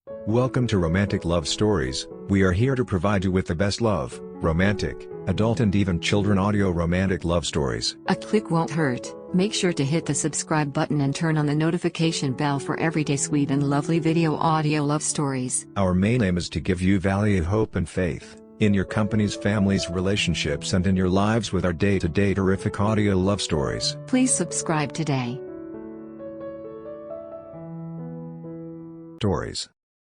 Welcome to Romantic Love Stories. We are here to provide you with the best love, romantic, adult and even children audio romantic love stories. A click won't hurt. Make sure to hit the subscribe button and turn on the notification bell for everyday sweet and lovely video audio love stories. Our main aim is to give you value, hope and faith in your company's, families, relationships and in your lives with our day-to-day terrific audio love stories. Please subscribe today. Stories.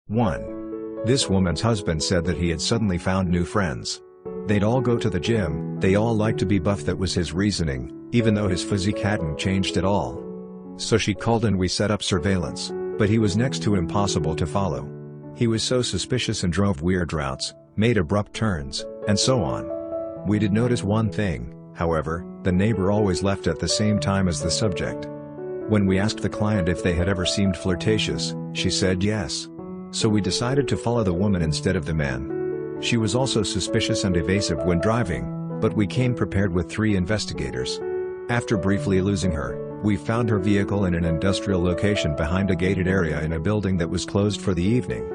1. This woman's husband said that he had suddenly found new friends. They'd all go to the gym, they all like to be buff. That was his reasoning, even though his physique hadn't changed at all. So she called and we set up surveillance, but he was next to impossible to follow. He was so suspicious and drove weird routes, made abrupt turns, and so on. We did notice one thing, however: the neighbor always left at the same time as the subject. When we asked the client if they had ever seemed flirtatious, she said yes. So we decided to follow the woman instead of the man. She was also suspicious and evasive when driving, but we came prepared with 3 investigators. After briefly losing her, we found her vehicle in an industrial location behind a gated area in a building that was closed for the evening.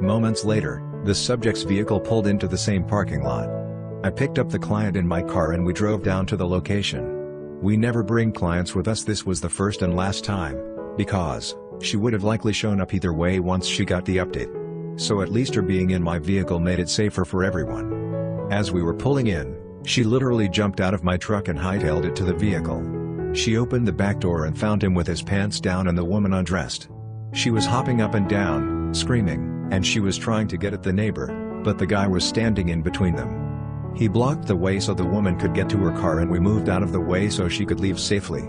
Moments later, the subject's vehicle pulled into the same parking lot. I picked up the client in my car and we drove down to the location. We never bring clients with us. This was the first and last time, because she would have likely shown up either way once she got the update. So at least her being in my vehicle made it safer for everyone. As we were pulling in, she literally jumped out of my truck and hightailed it to the vehicle. She opened the back door and found him with his pants down and the woman undressed. She was hopping up and down, screaming, and she was trying to get at the neighbor, but the guy was standing in between them. He blocked the way so the woman could get to her car and we moved out of the way so she could leave safely.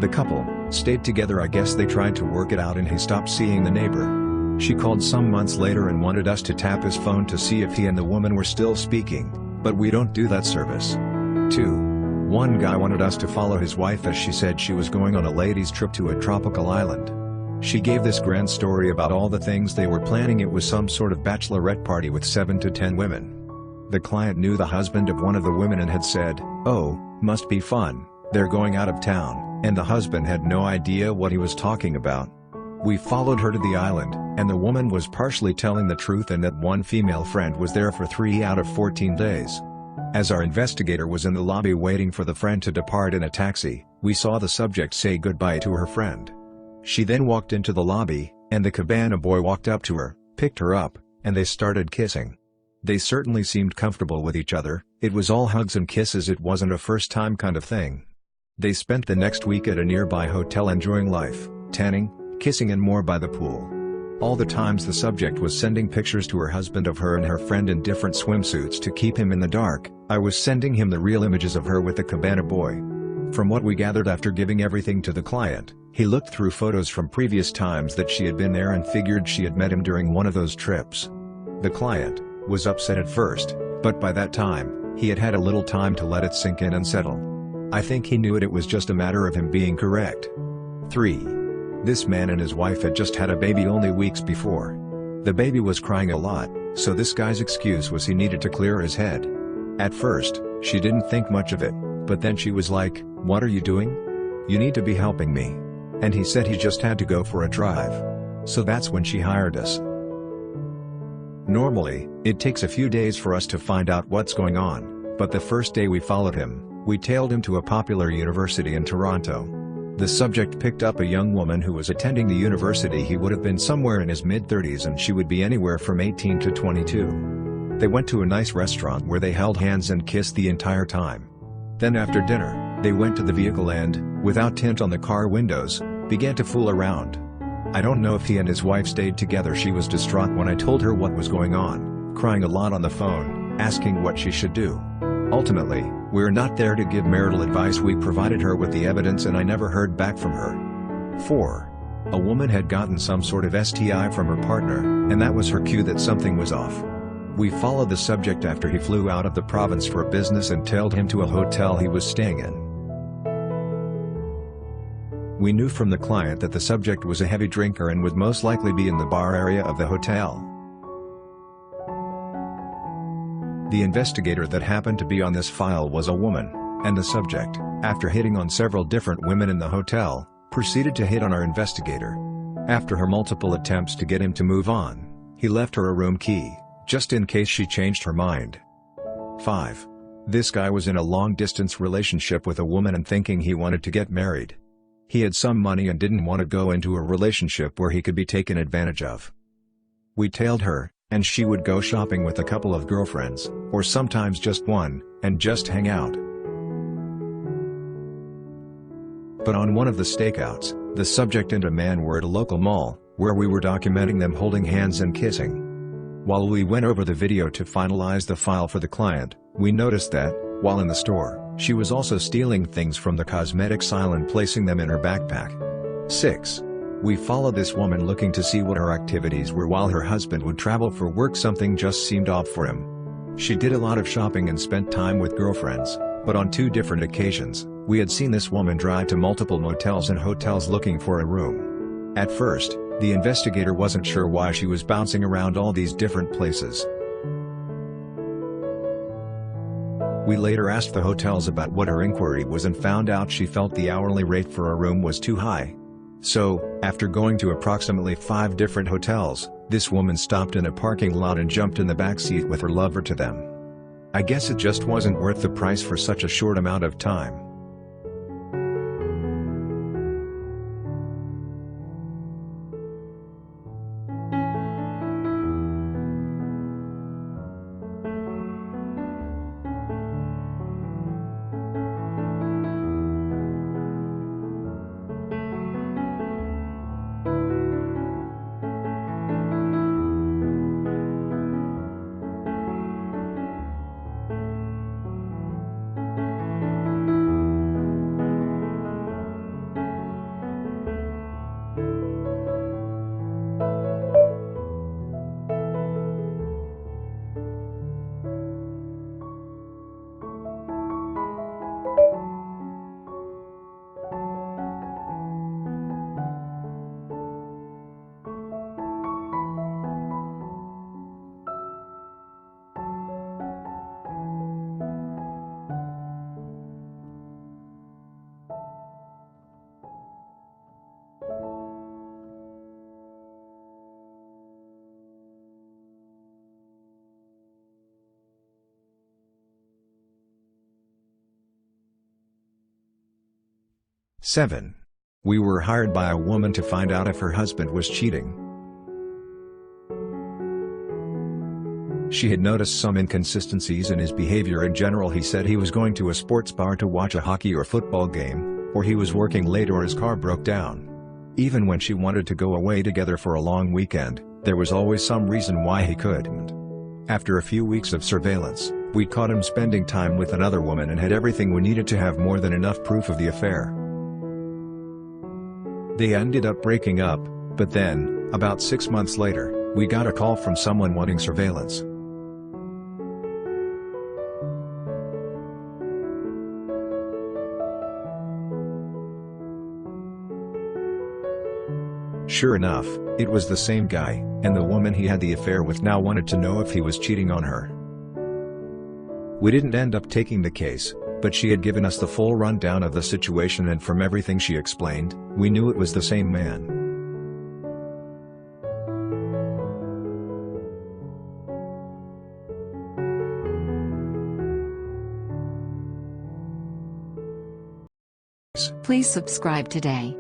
The couple stayed together. I guess they tried to work it out and he stopped seeing the neighbor. She called some months later and wanted us to tap his phone to see if he and the woman were still speaking, but we don't do that service. 2. One guy wanted us to follow his wife as she said she was going on a ladies' trip to a tropical island. She gave this grand story about all the things they were planning. It was some sort of bachelorette party with 7 to 10 women. The client knew the husband of one of the women and had said, "Oh, must be fun, they're going out of town," and the husband had no idea what he was talking about. We followed her to the island, and the woman was partially telling the truth and that one female friend was there for 3 out of 14 days. As our investigator was in the lobby waiting for the friend to depart in a taxi, we saw the subject say goodbye to her friend. She then walked into the lobby, and the cabana boy walked up to her, picked her up, and they started kissing. They certainly seemed comfortable with each other. It was all hugs and kisses. It wasn't a first-time kind of thing. They spent the next week at a nearby hotel enjoying life, tanning, kissing and more by the pool. All the times the subject was sending pictures to her husband of her and her friend in different swimsuits to keep him in the dark. I was sending him the real images of her with the cabana boy. From what we gathered after giving everything to the client, he looked through photos from previous times that she had been there and figured she had met him during one of those trips. The client was upset at first, but by that time, he had had a little time to let it sink in and settle. I think he knew it was just a matter of him being correct. 3. This man and his wife had just had a baby only weeks before. The baby was crying a lot, so this guy's excuse was he needed to clear his head. At first, she didn't think much of it, but then she was like, "What are you doing? You need to be helping me." And he said he just had to go for a drive. So that's when she hired us. Normally, it takes a few days for us to find out what's going on, but the first day we followed him, we tailed him to a popular university in Toronto. The subject picked up a young woman who was attending the university. He would have been somewhere in his mid-30s and she would be anywhere from 18 to 22. They went to a nice restaurant where they held hands and kissed the entire time. Then after dinner, they went to the vehicle and, without tint on the car windows, began to fool around. I don't know if he and his wife stayed together. She was distraught when I told her what was going on, crying a lot on the phone, asking what she should do. Ultimately, we're not there to give marital advice. We provided her with the evidence and I never heard back from her. 4. A woman had gotten some sort of STI from her partner, and that was her cue that something was off. We followed the subject after he flew out of the province for business and tailed him to a hotel he was staying in. We knew from the client that the subject was a heavy drinker and would most likely be in the bar area of the hotel. The investigator that happened to be on this file was a woman, and the subject, after hitting on several different women in the hotel, proceeded to hit on our investigator. After her multiple attempts to get him to move on, He left her a room key, just in case she changed her mind. 5. This guy was in a long-distance relationship with a woman and thinking he wanted to get married. He had some money and didn't want to go into a relationship where he could be taken advantage of. We tailed her, and she would go shopping with a couple of girlfriends, or sometimes just one, and just hang out. But on one of the stakeouts, the subject and a man were at a local mall, where we were documenting them holding hands and kissing. While we went over the video to finalize the file for the client, we noticed that, while in the store, she was also stealing things from the cosmetics aisle and placing them in her backpack. 6. We followed this woman looking to see what her activities were while her husband would travel for work. Something just seemed off for him. She did a lot of shopping and spent time with girlfriends, but on 2 different occasions, we had seen this woman drive to multiple motels and hotels looking for a room. At first, the investigator wasn't sure why she was bouncing around all these different places. We later asked the hotels about what her inquiry was and found out she felt the hourly rate for a room was too high. So, after going to approximately 5 different hotels, this woman stopped in a parking lot and jumped in the back seat with her lover to them. I guess it just wasn't worth the price for such a short amount of time. Seven. We were hired by a woman to find out if her husband was cheating. She had noticed some inconsistencies in his behavior in general. He said he was going to a sports bar to watch a hockey or football game, or he was working late, or his car broke down. Even when she wanted to go away together for a long weekend, there was always some reason why he couldn't. After a few weeks of surveillance, we caught him spending time with another woman and had everything we needed to have more than enough proof of the affair. They ended up breaking up, but then, about 6 months later, we got a call from someone wanting surveillance. Sure enough, it was the same guy, and the woman he had the affair with now wanted to know if he was cheating on her. We didn't end up taking the case, but she had given us the full rundown of the situation, and from everything she explained, we knew it was the same man. Please subscribe today.